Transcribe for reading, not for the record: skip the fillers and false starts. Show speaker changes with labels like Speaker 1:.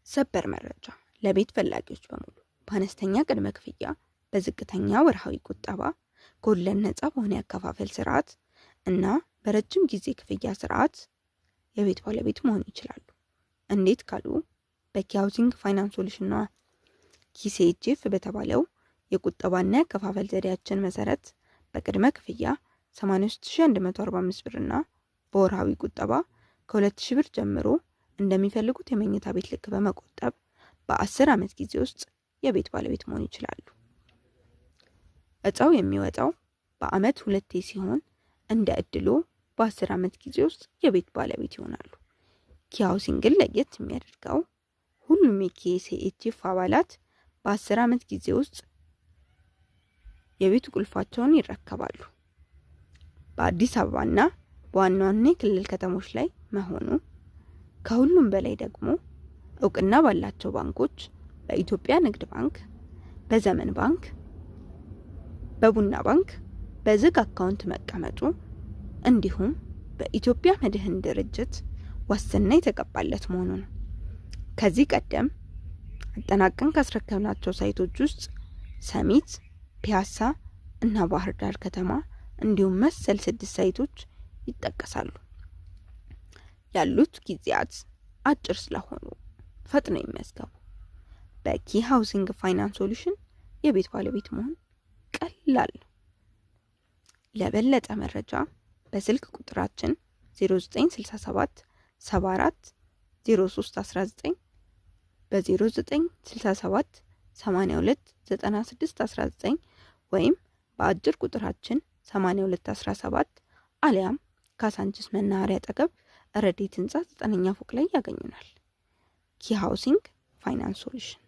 Speaker 1: ሰበር መረጃ ለቤት ፈላጊዎች በሙሉ በአነስተኛ ቅድመ ክፍያ በዝቅተኛ ወርሃዊ ቁጠባ ከወለድ ነፃ በሆነ ያከፋፈል ስርዓት እና በረጅም ጊዜ ክፍያ ስርዓት የቤት ባለቤት መሆን ይችላሉ። እንዴት ካሉ በኪ ሃውሲንግ ፋይናንስ ሶሉሽን ነው። ኪሴጄፍ በተባለው የቁጠባና ያከፋፈል ዘዴያችን መሰረት በቅድመ ክፍያ 83145 ብር እና በወርሃዊ ቁጠባ ከ2000 ብር ጀምሮ እንደሚፈልጉት የመኝታ ቤት ልክ በመቆጠብ በ10 ዓመት ጊዜ ውስጥ የቤት ባለቤት መሆን ይችላሉ። እጣው የሚወጣው በአመት 2 ሲሆን እንደ እድሎ በ10 ዓመት ጊዜ ውስጥ የቤት ባለቤት ይሆናሉ። ኪ ሃውሲንግን ለየት የሚያደርገው ሁሉም የኪሴጄፍ አባላት በ10 ዓመት ጊዜ ውስጥ የቤት ቁልፋቸውን ይረከባሉ። በአዲስ አበባና በዋና ዋና የክልል ከተሞች ላይ መሆኑ ከሁሉም በላይ ደግሞ እውቅና ባላቸው ባንኮች በኢትዮጵያ ንግድ ባንክ፣ በዘመን ባንክ፣ በቡና ባንክ በዝግ አካውንት መቀመጡ እንዲሁም በኢትዮጵያ መድህን ድርጅት ዋስትና የተቀባለት መሆኑ ነው። ከዚህ ቀደም አጠናቀን ካስረከብናቸው ሳይቶች ውስጥ ሰሚት፣ ፒያሳ እና ባህር ዳር ከተማ እንዲሁም መሰል 6 ሳይቶች ይጠቀሳሉ። ያሉት ጊዜያት አጭር ስለሆኑ ፈጥነው የሚያስገቡ በኪ ሃውሲንግ ፋይናንስ ሶሉሽን የቤት ባለቤት መሆን ቀላል ነው። ለበለጠ መረጃ በስልክ ቁጥራችን 0967 74 0319 በ0967 82 96 19 ወይም በአጭር ቁጥራችን 8217 አሊያም ካሳንቺስ መናኸሪያ አጠገብ ረዲት ህንጻ 9ኛ ፎቅ ላይ ያገኙናል። ኪ ሃውሲንግ ፋይናንስ ሶሉሽን